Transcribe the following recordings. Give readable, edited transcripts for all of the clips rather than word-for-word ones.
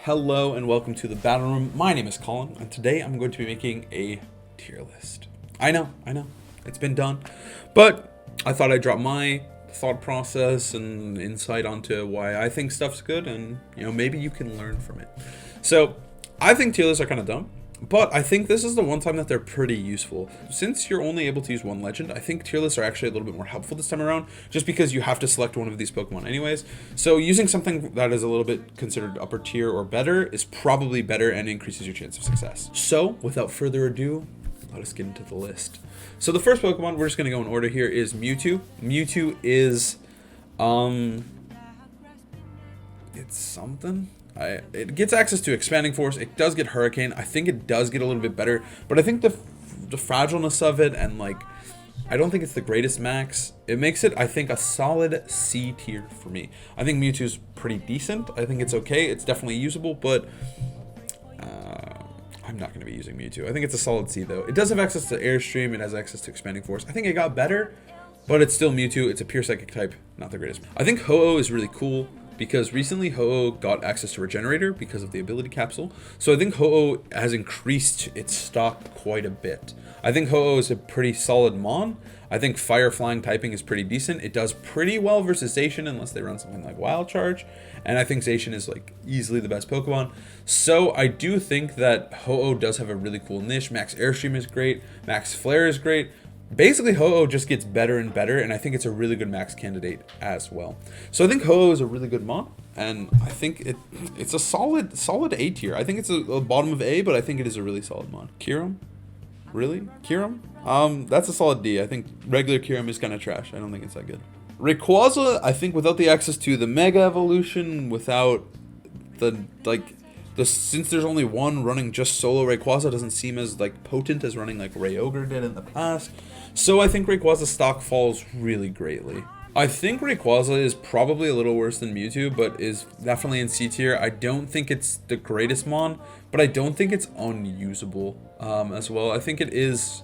Hello and welcome to the Battle Room. My name is Colin, and today I'm going to be making a tier list. I know, it's been done, but I thought I'd drop my thought process and insight onto why I think stuff's good, and maybe you can learn from it. So I think tier lists are kind of dumb, but I think this is the one time that they're pretty useful. Since you're only able to use one legend, I think tier lists are actually a little bit more helpful this time around, just because you have to select one of these Pokemon anyways. So using something that is a little bit considered upper tier or better is probably better and increases your chance of success. So without further ado, let us get into the list. So the first Pokemon, we're just going to go in order here, is Mewtwo. Mewtwo is, it's something. It gets access to Expanding Force. It does get Hurricane. I think it does get a little bit better, but I think the fragileness of it and I don't think it's the greatest max. It makes it, I think, a solid C tier for me. I think Mewtwo's pretty decent. I think it's okay. It's definitely usable, but I'm not going to be using Mewtwo. I think it's a solid C though. It does have access to Airstream. It has access to Expanding Force. I think it got better, but it's still Mewtwo. It's a pure Psychic type, not the greatest. I think Ho-Oh is really cool, because recently Ho-Oh got access to Regenerator because of the ability capsule. So I think Ho-Oh has increased its stock quite a bit. I think Ho-Oh is a pretty solid Mon. I think Fire Flying typing is pretty decent. It does pretty well versus Zacian unless they run something like Wild Charge. And I think Zacian is easily the best Pokemon. So I do think that Ho-Oh does have a really cool niche. Max Airstream is great. Max Flare is great. Basically, Ho-Oh just gets better and better, and I think it's a really good max candidate as well. So I think Ho-Oh is a really good Mon, and I think it's a solid A tier. I think it's a bottom of A, but I think it is a really solid Mon. Kyurem? Really? Kyurem? That's a solid D. I think regular Kyurem is kind of trash. I don't think it's that good. Rayquaza, I think without the access to the Mega Evolution, without since there's only one running just solo Rayquaza, doesn't seem as potent as running Rayogre did in the past. So I think Rayquaza's stock falls really greatly. I think Rayquaza is probably a little worse than Mewtwo, but is definitely in C tier. I don't think it's the greatest Mon, but I don't think it's unusable as well. I think it's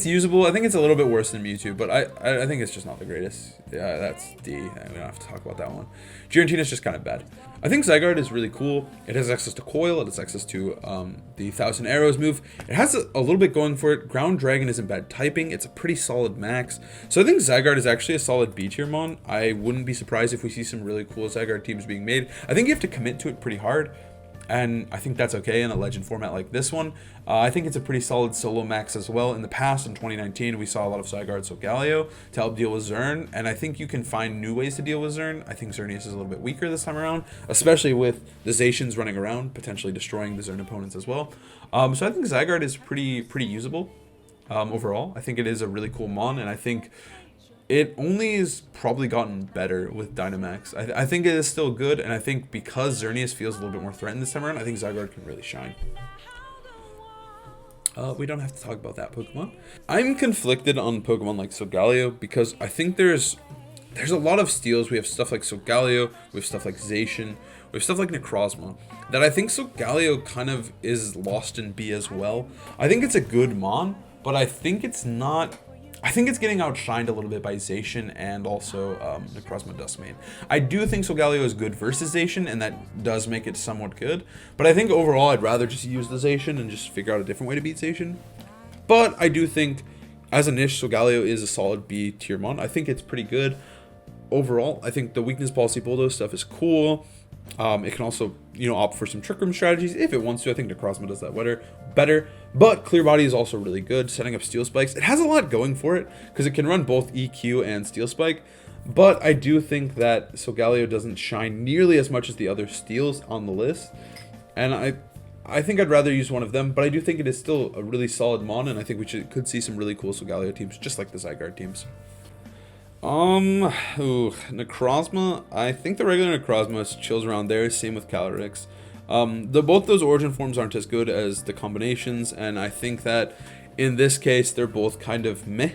usable. I think it's a little bit worse than Mewtwo, but I think it's just not the greatest. Yeah, that's D. We don't have to talk about that one. Giratina's just kind of bad. I think Zygarde is really cool. It has access to Coil. It has access to the 1,000 Arrows move. It has a little bit going for it. Ground Dragon isn't bad typing. It's a pretty solid max. So I think Zygarde is actually a solid B tier Mon. I wouldn't be surprised if we see some really cool Zygarde teams being made. I think you have to commit to it pretty hard, and I think that's okay in a legend format like this one. I think it's a pretty solid solo max as well. In the past, in 2019, we saw a lot of Zygarde Solgaleo to help deal with Zern, and I think you can find new ways to deal with Zern. I think Xerneas is a little bit weaker this time around, especially with the Zacians running around, potentially destroying the Zern opponents as well. So I think Zygarde is pretty usable overall. I think it is a really cool Mon, and I think it only has probably gotten better with Dynamax. I think it is still good, and I think because Xerneas feels a little bit more threatened this time around, I think Zygarde can really shine. We don't have to talk about that Pokemon. I'm conflicted on Pokemon like Solgaleo because I think there's a lot of steals. We have stuff like Solgaleo, we have stuff like Zacian, we have stuff like Necrozma, that I think Solgaleo kind of is lost in B as well. I think it's a good Mon, but I think it's not... I think it's getting outshined a little bit by Zacian and also Necrozma Duskmane. I do think Solgaleo is good versus Zacian, and that does make it somewhat good. But I think overall I'd rather just use the Zacian and just figure out a different way to beat Zacian. But I do think, as a niche, Solgaleo is a solid B tier Mon. I think it's pretty good. Overall, I think the Weakness Policy Bulldoze stuff is cool. It can also, opt for some Trick Room strategies if it wants to. I think Necrozma does that better. But Clear Body is also really good, setting up Steel Spikes. It has a lot going for it, because it can run both EQ and Steel Spike. But I do think that Solgaleo doesn't shine nearly as much as the other Steels on the list. And I think I'd rather use one of them, but I do think it is still a really solid Mon, and I think we could see some really cool Solgaleo teams, just like the Zygarde teams. Necrozma. I think the regular Necrozma chills around there. Same with Calyrex. Both those origin forms aren't as good as the combinations, and I think that in this case they're both kind of meh.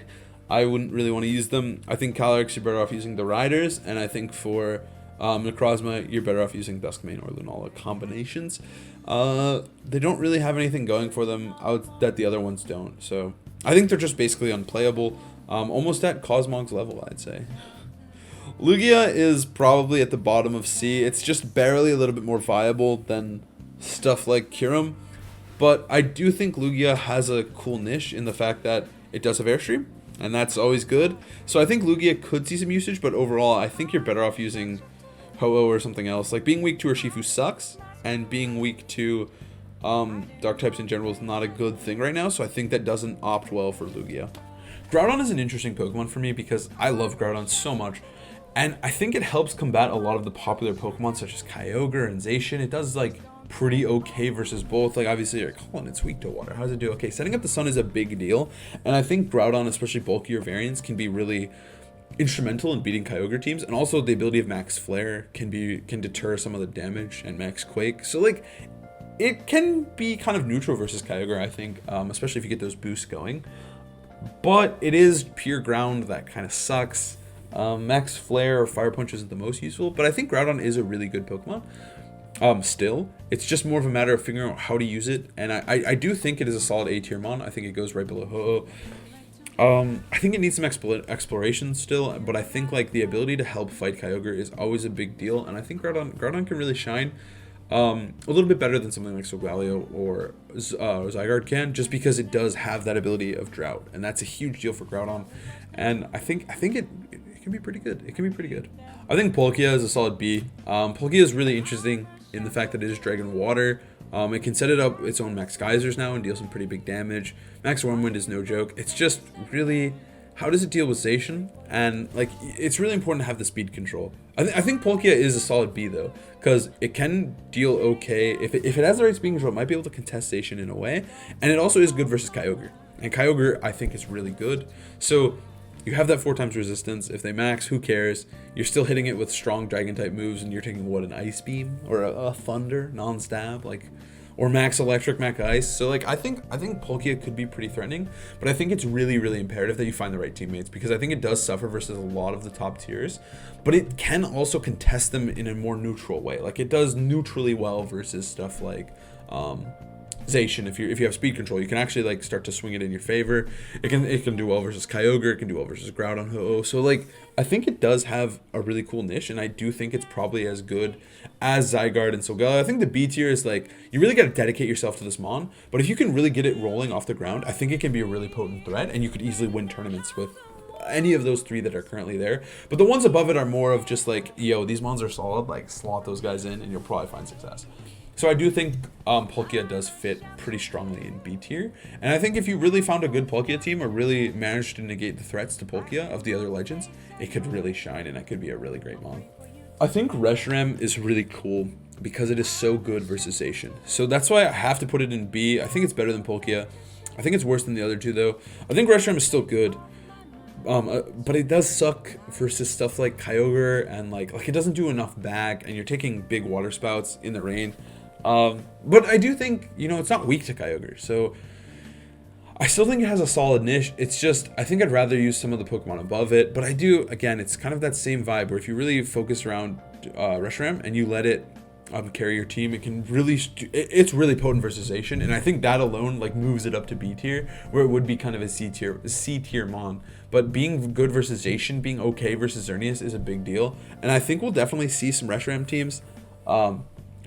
I wouldn't really want to use them. I think Calyrex, you're better off using the Riders, and I think for Necrozma, you're better off using Duskmane or Lunala combinations. They don't really have anything going for them that the other ones don't, so I think they're just basically unplayable. Almost at Cosmog's level, I'd say. Lugia is probably at the bottom of C. It's just barely a little bit more viable than stuff like Kyurem. But I do think Lugia has a cool niche in the fact that it does have Airstream, and that's always good. So I think Lugia could see some usage, but overall, I think you're better off using Ho-Oh or something else. Like, being weak to Urshifu sucks, and being weak to dark types in general is not a good thing right now, so I think that doesn't opt well for Lugia. Groudon is an interesting Pokemon for me because I love Groudon so much, and I think it helps combat a lot of the popular Pokemon such as Kyogre and Zacian. It does, like, pretty okay versus both. Like, obviously you're calling it's weak to water. How does it do? Okay, setting up the sun is a big deal, and I think Groudon, especially bulkier variants, can be really instrumental in beating Kyogre teams, and also the ability of Max Flare can deter some of the damage, and Max Quake. So, like, it can be kind of neutral versus Kyogre, I think, especially if you get those boosts going. But it is pure ground that kind of sucks. Max Flare or Fire Punch isn't the most useful, but I think Groudon is a really good Pokemon. Still, it's just more of a matter of figuring out how to use it, and I do think it is a solid A tier mon. I think it goes right below Ho-Oh. I think it needs some exploration still, but I think, like, the ability to help fight Kyogre is always a big deal, and I think Groudon can really shine a little bit better than something like Solgaleo or Zygarde can, just because it does have that ability of Drought, and that's a huge deal for Groudon, and I think it can be pretty good. It can be pretty good. I think Palkia is a solid B. Palkia is really interesting in the fact that it is Dragon Water. It can set it up its own Max Geysers now and deal some pretty big damage. Max Wormwind is no joke. It's just really, how does it deal with Zacian? And, like, it's really important to have the speed control. I think Palkia is a solid B though, because it can deal okay. If it has the right speed control, it might be able to contest Zacian in a way. And it also is good versus Kyogre. And Kyogre, I think, is really good. So you have that 4 times resistance. If they max, who cares? You're still hitting it with strong dragon type moves, and you're taking, what, an Ice Beam or a Thunder non-stab, like, or max electric, max ice. So, like, I think Palkia could be pretty threatening, but I think it's really, really imperative that you find the right teammates, because I think it does suffer versus a lot of the top tiers, but it can also contest them in a more neutral way. Like, it does neutrally well versus stuff like Zacian. If you have speed control, you can actually, like, start to swing it in your favor. It can do well versus Kyogre. It can do well versus Groudon, Ho-Oh. So, like, I think it does have a really cool niche, and I do think it's probably as good as Zygarde and Solgaleo. I think the B tier is, like, you really got to dedicate yourself to this mon, but if you can really get it rolling off the ground, I think it can be a really potent threat, and you could easily win tournaments with any of those 3 that are currently there. But the ones above it are more of just like, yo, these mons are solid, like, slot those guys in and you'll probably find success. So I do think Palkia does fit pretty strongly in B tier, and I think if you really found a good Palkia team or really managed to negate the threats to Palkia of the other legends, it could really shine, and it could be a really great mon. I think Reshiram is really cool because it is so good versus Zacian. So that's why I have to put it in B. I think it's better than Palkia. I think it's worse than the other 2 though. I think Reshiram is still good. But it does suck versus stuff like Kyogre, and like it doesn't do enough back, and you're taking big water spouts in the rain. But I do think, you know, it's not weak to Kyogre, so I still think it has a solid niche. It's just, I think I'd rather use some of the Pokemon above it, but I do, again, it's kind of that same vibe where if you really focus around Reshiram and you let it carry your team, it can really, it's really potent versus Zacian, and I think that alone, like, moves it up to B tier, where it would be kind of a C tier mon. But being good versus Zacian, being okay versus Xerneas is a big deal, and I think we'll definitely see some Reshiram teams.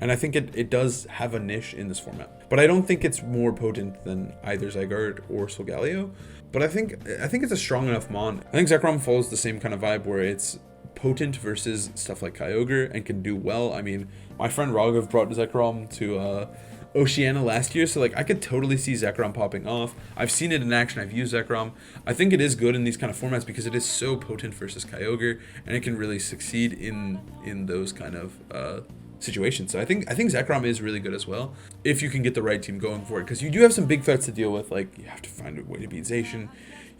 And I think it does have a niche in this format. But I don't think it's more potent than either Zygarde or Solgaleo. But I think it's a strong enough mon. I think Zekrom follows the same kind of vibe where it's potent versus stuff like Kyogre and can do well. I mean, my friend Raghav brought Zekrom to Oceania last year, so like I could totally see Zekrom popping off. I've seen it in action. I've used Zekrom. I think it is good in these kind of formats because it is so potent versus Kyogre, and it can really succeed in those kind of situations. So I think Zekrom is really good as well if you can get the right team going for it, because you do have some big threats to deal with. Like, you have to find a way to beat Zacian,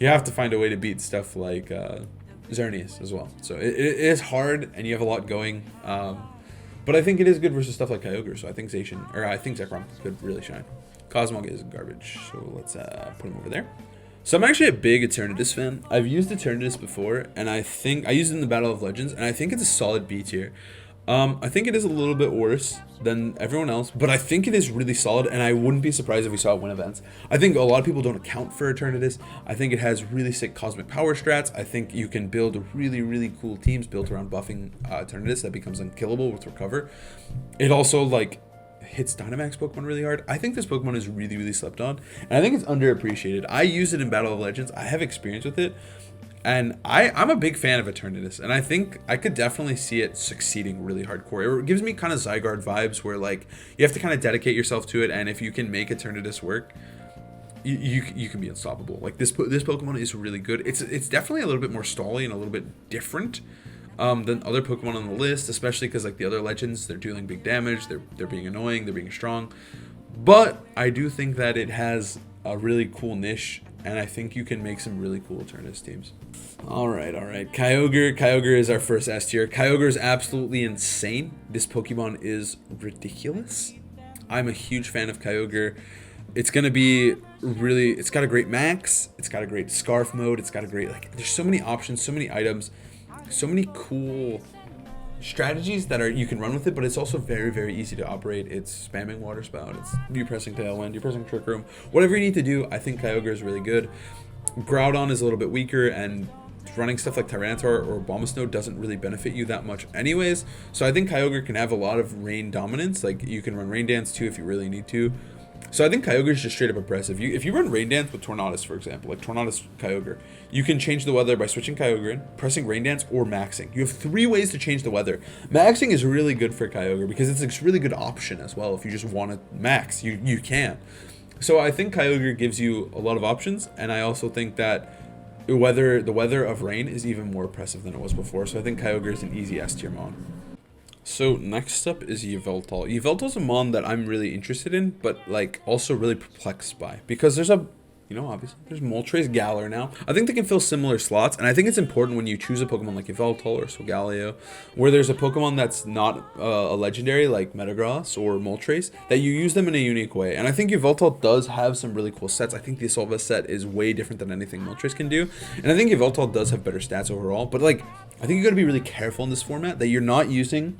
you have to find a way to beat stuff like Xerneas as well. So it is hard, and you have a lot going, but I think it is good versus stuff like Kyogre. So I think Zekrom could really shine. Cosmog is garbage, so let's put him over there. So I'm actually a big Eternatus fan. I've used Eternatus before, and I think I used it in the Battle of Legends, and I think it's a solid B tier. I think it is a little bit worse than everyone else, but I think it is really solid, and I wouldn't be surprised if we saw it win events. I think a lot of people don't account for Eternatus. I think it has really sick cosmic power strats. I think you can build really, really cool teams built around buffing Eternatus that becomes unkillable with Recover. It also, like, hits Dynamax Pokemon really hard. I think this Pokemon is really, really slept on, and I think it's underappreciated. I use it in Battle of Legends. I have experience with it. And I'm a big fan of Eternatus, and I think I could definitely see it succeeding really hardcore. It gives me kind of Zygarde vibes where, like, you have to kind of dedicate yourself to it, and if you can make Eternatus work, you can be unstoppable. Like, this Pokemon is really good. It's definitely a little bit more stally and a little bit different than other Pokemon on the list, especially because, like, the other legends, they're dealing big damage, they're being annoying, they're being strong. But I do think that it has a really cool niche, and I think you can make some really cool Eternatus teams. Alright. Kyogre is our first S tier. Kyogre is absolutely insane. This Pokemon is ridiculous. I'm a huge fan of Kyogre. It's going to be really... It's got a great max. It's got a great scarf mode. It's got a great... Like, there's so many options, so many items, so many cool strategies that you can run with it, but it's also very, very easy to operate. It's spamming Water Spout. It's you pressing Tailwind. You're pressing Trick Room. Whatever you need to do, I think Kyogre is really good. Groudon is a little bit weaker, and running stuff like Tyranitar or Abomasnow doesn't really benefit you that much anyways. So I think Kyogre can have a lot of rain dominance. Like, you can run Rain Dance too if you really need to. So I think Kyogre is just straight up impressive. If you run Rain Dance with Eternatus, for example, like Eternatus Kyogre, you can change the weather by switching Kyogre in, pressing Rain Dance, or maxing. You have 3 ways to change the weather. Maxing is really good for Kyogre because it's a really good option as well. If you just want to max, you can. So I think Kyogre gives you a lot of options, and I also think that the weather of rain is even more oppressive than it was before. So I think Kyogre is an easy S tier mon. So next up is Yveltal. Yveltal's a mon that I'm really interested in, but, like, also really perplexed by, because there's a, you know, obviously there's Moltres, Galar now. I think they can fill similar slots, and I think it's important when you choose a Pokemon like Yveltal or Solgaleo, where there's a Pokemon that's not a legendary like Metagross or Moltres, that you use them in a unique way. And I think Yveltal does have some really cool sets. I think the Asolva set is way different than anything Moltres can do, and I think Yveltal does have better stats overall. But, like, I think you got to be really careful in this format that you're not using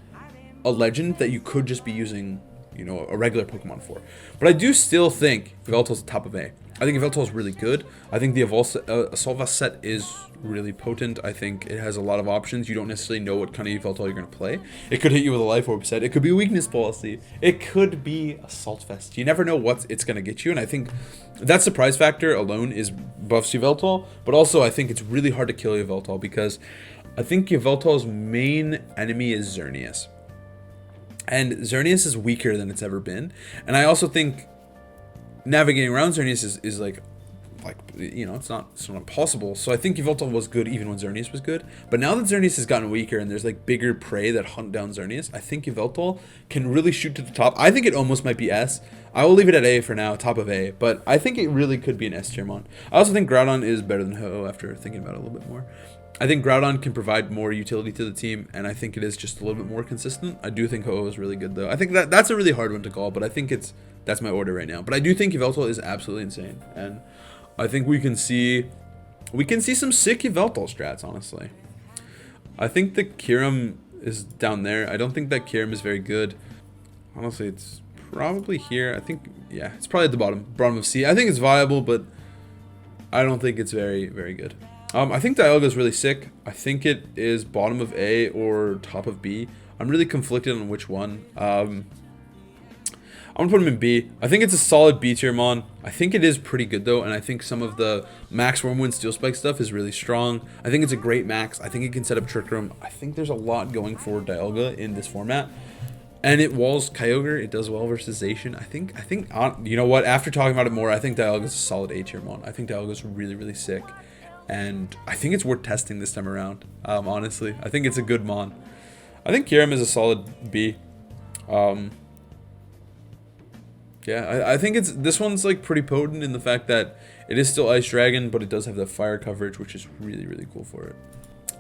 a legend that you could just be using, you know, a regular Pokemon for. But I do still think Yveltal's top of A. I think Yveltal is really good. I think the Asolva set is really potent. I think it has a lot of options. You don't necessarily know what kind of Yveltal you're going to play. It could hit you with a Life Orb set. It could be a Weakness Policy. It could be Assault Vest. You never know what it's going to get you, and I think that surprise factor alone is buffs Yveltal, but also I think it's really hard to kill Yveltal because I think Yveltal's main enemy is Xerneas. And Xerneas is weaker than it's ever been. And I also think navigating around Xerneas is like, you know, it's not impossible. So I think Yveltal was good even when Xerneas was good. But now that Xerneas has gotten weaker and there's, like, bigger prey that hunt down Xerneas, I think Yveltal can really shoot to the top. I think it almost might be S. I will leave it at A for now, top of A. But I think it really could be an S tier mon. I also think Groudon is better than Ho-Oh after thinking about it a little bit more. I think Groudon can provide more utility to the team, and I think it is just a little bit more consistent. I do think Ho-Oh is really good, though. I think that's a really hard one to call, but I think that's my order right now. But I do think Yveltal is absolutely insane, and I think we can see some sick Yveltal strats, honestly. I think the Kyurem is down there. I don't think that Kyurem is very good. Honestly, it's probably here. I think, yeah, it's probably at the bottom of C. I think it's viable, but I don't think it's very, very good. I think Dialga is really sick. I think it is bottom of A or top of B. I'm really conflicted on which one. I'm gonna put him in B. I think it's a solid B tier mon. I think it is pretty good though, and I think some of the Max Wormwind Steel Spike stuff is really strong. I think it's a great max. I think it can set up Trick Room. I think there's a lot going for Dialga in this format. And it walls Kyogre. It does well versus Zacian. I think you know what? After talking about it more, I think Dialga is a solid A tier mon. I think Dialga is really, really sick. And I think it's worth testing this time around, honestly. I think it's a good mon. I think Kyurem is a solid B. Yeah, I think this one's, like, pretty potent in the fact that it is still Ice Dragon, but it does have the fire coverage, which is really, really cool for it.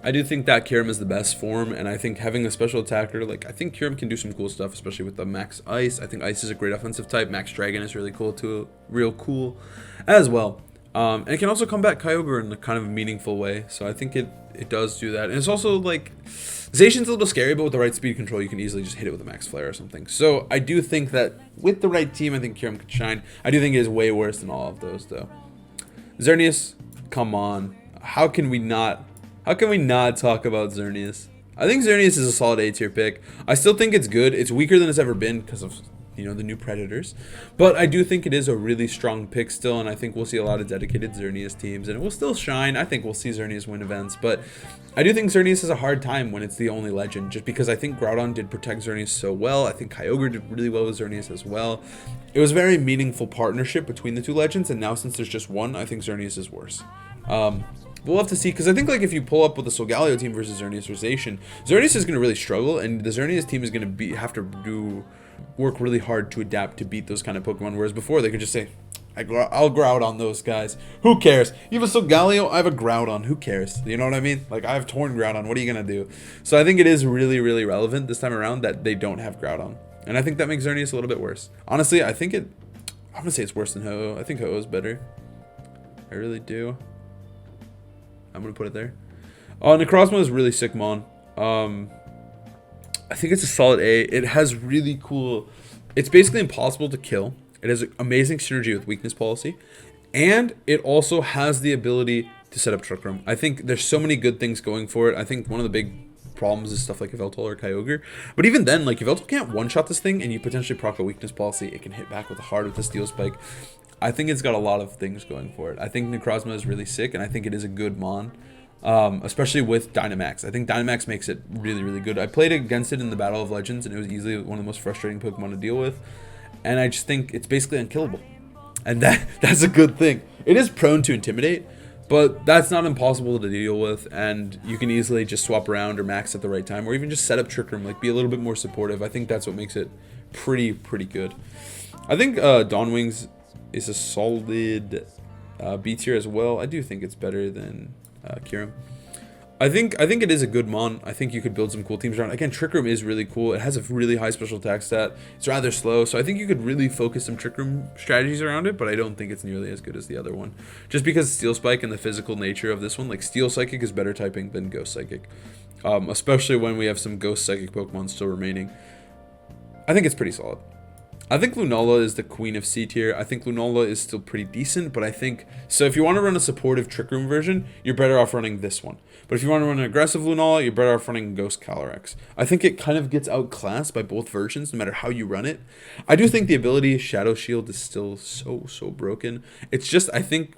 I do think that Kyurem is the best form, and I think having a special attacker, like, I think Kyurem can do some cool stuff, especially with the Max Ice. I think Ice is a great offensive type. Max Dragon is really cool too, real cool as well. And it can also combat Kyogre in a kind of meaningful way. So I think it does do that. And it's also like, Zacian's a little scary, but with the right speed control, you can easily just hit it with a max flare or something. So I do think that with the right team, I think Kyurem could shine. I do think it is way worse than all of those, though. Xerneas, come on. How can we not talk about Xerneas? I think Xerneas is a solid A tier pick. I still think it's good. It's weaker than it's ever been because of, you know, the new Predators. But I do think it is a really strong pick still, and I think we'll see a lot of dedicated Xerneas teams, and it will still shine. I think we'll see Xerneas win events, but I do think Xerneas has a hard time when it's the only legend, just because I think Groudon did protect Xerneas so well. I think Kyogre did really well with Xerneas as well. It was a very meaningful partnership between the two legends, and now since there's just one, I think Xerneas is worse. We'll have to see, because I think like if you pull up with the Solgaleo team versus Xerneas or Zacian, Xerneas is going to really struggle, and the Xerneas team is going to have to work really hard to adapt to beat those kind of Pokemon, whereas before they could just say, I'll Groudon those guys. Who cares? You have a Solgaleo, I have a Groudon. Who cares? You know what I mean? Like, I have Torn Groudon. What are you going to do? So I think it is really, really relevant this time around that they don't have Groudon. And I think that makes Xerneas a little bit worse. Honestly, I'm going to say it's worse than Ho-Oh. I think Ho-Oh is better. I really do. I'm going to put it there. Necrozma is really sick, Mon. I think it's a solid A. It has really cool... It's basically impossible to kill. It has amazing synergy with weakness policy. And it also has the ability to set up Trick Room. I think there's so many good things going for it. I think one of the big problems is stuff like Yveltal or Kyogre. But even then, like, Yveltal can't one-shot this thing, and you potentially proc a weakness policy. It can hit back with a hard with a Steel Spike. I think it's got a lot of things going for it. I think Necrozma is really sick, and I think it is a good Mon. Especially with Dynamax. I think Dynamax makes it really, really good. I played against it in the Battle of Legends, and it was easily one of the most frustrating Pokemon to deal with. And I just think it's basically unkillable. And that's a good thing. It is prone to intimidate, but that's not impossible to deal with, and you can easily just swap around or max at the right time, or even just set up Trick Room, like be a little bit more supportive. I think that's what makes it pretty good. I think Dawnwings is a solid B tier as well. I do think it's better than Kyurem. I think it is a good Mon. I think you could build some cool teams around. Again, Trick Room is really cool. It has a really high special attack stat. It's rather slow, so I think you could really focus some Trick Room strategies around it, but I don't think it's nearly as good as the other one. Just because Steel Spike and the physical nature of this one, like Steel Psychic is better typing than Ghost Psychic. Especially when we have some Ghost Psychic Pokemon still remaining. I think it's pretty solid. I think Lunala is the queen of C tier. I think Lunala is still pretty decent, but I think... So if you want to run a supportive Trick Room version, you're better off running this one. But if you want to run an aggressive Lunala, you're better off running Ghost Calyrex. I think it kind of gets outclassed by both versions, no matter how you run it. I do think the ability Shadow Shield is still so broken. It's just, I think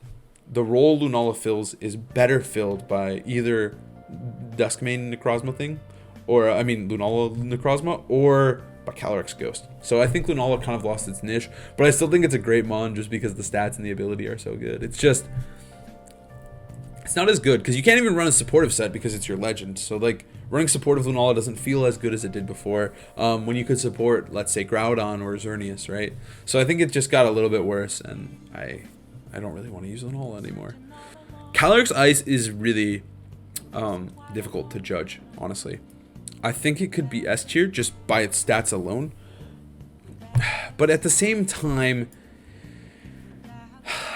the role Lunala fills is better filled by either Duskmane Necrozma thing, or, I mean, Lunala Necrozma, or... by Calyrex Ghost. So I think Lunala kind of lost its niche, but I still think it's a great Mon just because the stats and the ability are so good. It's just, it's not as good because you can't even run a supportive set because it's your legend. So like running supportive Lunala doesn't feel as good as it did before when you could support, let's say, Groudon or Xerneas, right? So I think it just got a little bit worse, and I don't really want to use Lunala anymore. Calyrex Ice is really difficult to judge, honestly. I think it could be S tier just by its stats alone. But at the same time,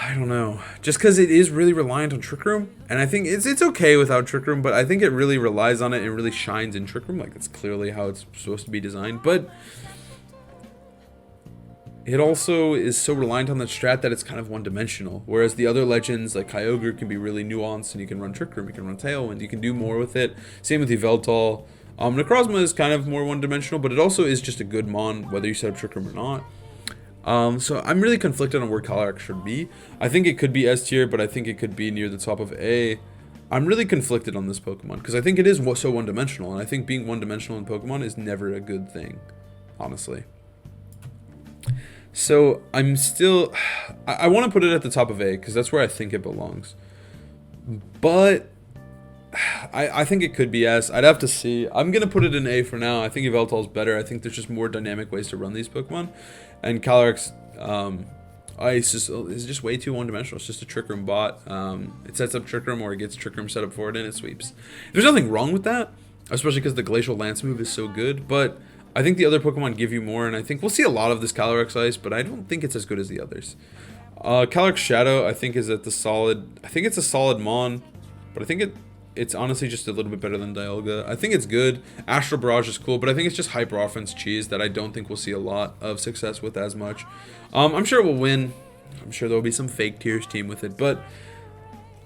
I don't know. Just because it is really reliant on Trick Room. And I think it's okay without Trick Room, but I think it really relies on it and really shines in Trick Room. Like, that's clearly how it's supposed to be designed. But it also is so reliant on the strat that it's kind of one-dimensional. Whereas the other legends, like Kyogre, can be really nuanced, and you can run Trick Room, you can run Tailwind, you can do more with it. Same with Yveltal. Necrozma is kind of more one-dimensional, but it also is just a good Mon, whether you set up Trick Room or not. So I'm really conflicted on where Calyrex should be. I think it could be S tier, but I think it could be near the top of A. I'm really conflicted on this Pokemon, because I think it is so one-dimensional, and I think being one-dimensional in Pokemon is never a good thing, honestly. So I'm still... I want to put it at the top of A, because that's where I think it belongs. But... I think it could be S. I'd have to see. I'm going to put it in A for now. I think Yveltal is better. I think there's just more dynamic ways to run these Pokemon. And Calyrex Ice is just way too one-dimensional. It's just a Trick Room bot. It sets up Trick Room, or it gets Trick Room set up for it, and it sweeps. There's nothing wrong with that, especially because the Glacial Lance move is so good. But I think the other Pokemon give you more, and I think we'll see a lot of this Calyrex Ice, but I don't think it's as good as the others. Calyrex Shadow, I think, is at the solid... I think it's a solid Mon, but I think it's honestly just a little bit better than Dialga. I think it's good. Astral Barrage is cool, but I think it's just hyper offense cheese that I don't think we'll see a lot of success with as much. I'm sure it will win. I'm sure there will be some fake tiers team with it, but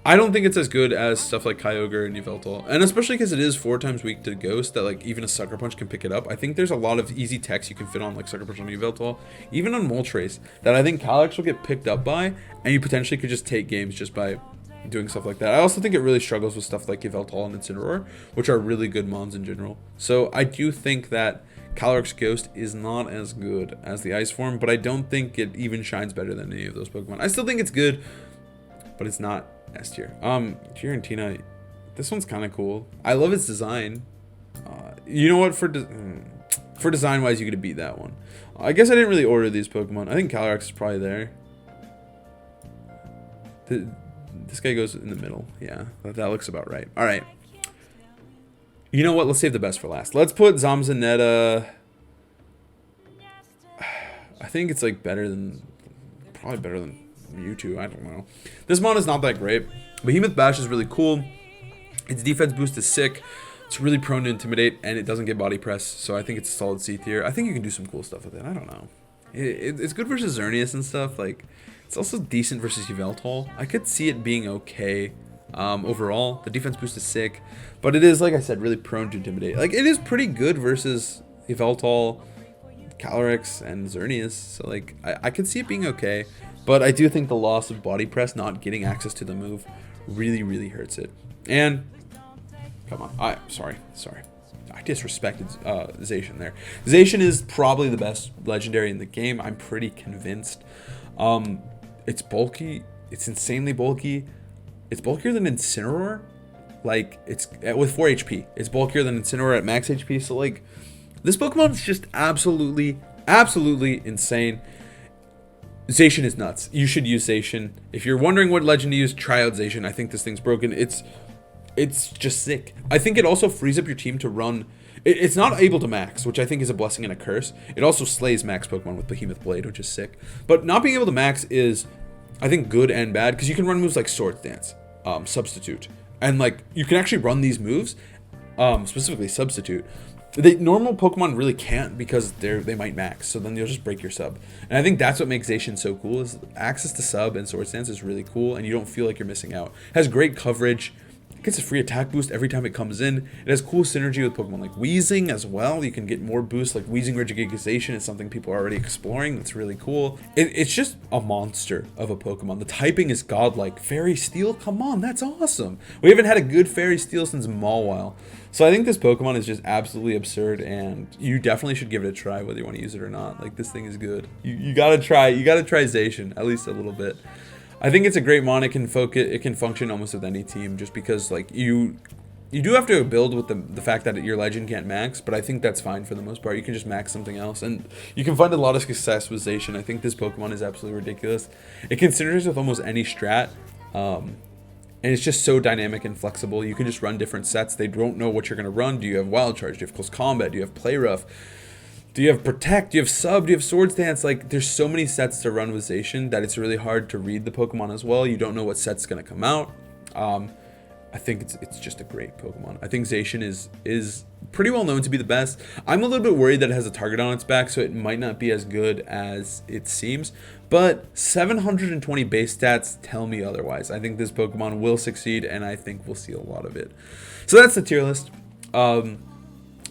I don't think it's as good as stuff like Kyogre and Yveltal. And especially because it is 4 times weak to Ghost, that like even a Sucker Punch can pick it up. I think there's a lot of easy techs you can fit on, like Sucker Punch on Yveltal, even on Moltres, that I think Calyrex will get picked up by, and you potentially could just take games just by doing stuff like that. I also think it really struggles with stuff like Yveltal and Incineroar, which are really good mons in general. So I do think that Calyrex Ghost is not as good as the Ice form, but I don't think it even shines better than any of those Pokemon. I still think it's good, but it's not S tier. Giratina, this one's kind of cool. I love its design. You know what? For design wise, you could have beat that one. I guess I didn't really order these Pokemon. I think Calyrex is probably there. This guy goes in the middle. Yeah, that looks about right. All right. You know what? Let's save the best for last. Let's put Zamazenta. I think it's like better than, probably better than Mewtwo. I don't know. This mon is not that great. Behemoth Bash is really cool. Its defense boost is sick. It's really prone to intimidate, and it doesn't get body press. So I think it's a solid C tier. I think you can do some cool stuff with it. I don't know. It's good versus Xerneas and stuff. Like, it's also decent versus Yveltal. I could see it being okay. Overall, the defense boost is sick, but it is, like I said, really prone to intimidate. Like, it is pretty good versus Yveltal, Calyrex, and Xerneas. So like, I could see it being okay. But I do think the loss of body press, not getting access to the move, really, really hurts it. And, come on, sorry. I disrespected Zacian there. Zacian is probably the best legendary in the game. I'm pretty convinced. It's bulky. It's insanely bulky. It's bulkier than Incineroar. Like, it's with 4 HP. It's bulkier than Incineroar at max HP. So, like, this Pokemon is just absolutely insane. Zacian is nuts. You should use Zacian. If you're wondering what legend to use, try out Zacian. I think this thing's broken. It's just sick. I think it also frees up your team to run. It's not able to max, which I think is a blessing and a curse. It also slays max Pokemon with Behemoth Blade, which is sick. But not being able to max is, I think, good and bad, because you can run moves like Sword Dance, Substitute. And, like, you can actually run these moves, specifically Substitute. The normal Pokemon really can't, because they might max, so then you'll just break your sub. And I think that's what makes Zacian so cool, is access to sub and Sword Stance is really cool, and you don't feel like you're missing out. It has great coverage. It gets a free attack boost every time it comes in. It has cool synergy with Pokemon like Weezing as well. You can get more boosts, like Weezing Regigigasation is something people are already exploring. That's really cool. It's just a monster of a Pokemon. The typing is godlike. Fairy Steel, come on, that's awesome. We haven't had a good Fairy Steel since Mawile. So I think this Pokemon is just absolutely absurd, and you definitely should give it a try, whether you want to use it or not. Like, this thing is good. You gotta try Zacian, at least a little bit. I think it's a great mon. It can function almost with any team, just because, like, you do have to build with the fact that your legend can't max, but I think that's fine for the most part. You can just max something else, and you can find a lot of success with Zacian. I think this Pokemon is absolutely ridiculous. It can synergize with almost any strat, and it's just so dynamic and flexible. You can just run different sets. They don't know what you're going to run. Do you have Wild Charge? Do you have Close Combat? Do you have Play Rough? Do you have Protect? Do you have Sub? Do you have Sword Stance? Like, there's so many sets to run with Zacian that it's really hard to read the Pokemon as well. You don't know what set's going to come out. I think it's just a great Pokemon. I think Zacian is pretty well known to be the best. I'm a little bit worried that it has a target on its back, so it might not be as good as it seems. But 720 base stats tell me otherwise. I think this Pokemon will succeed, and I think we'll see a lot of it. So that's the tier list.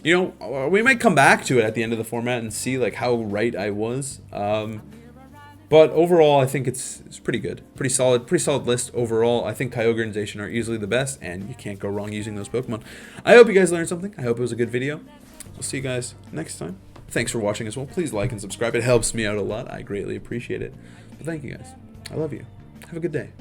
You know, we might come back to it at the end of the format and see, like, how right I was. But overall, I think it's pretty good. Pretty solid list overall. I think Kyogre and Zacian are easily the best, and you can't go wrong using those Pokemon. I hope you guys learned something. I hope it was a good video. We'll see you guys next time. Thanks for watching as well. Please like and subscribe. It helps me out a lot. I greatly appreciate it. But thank you guys. I love you. Have a good day.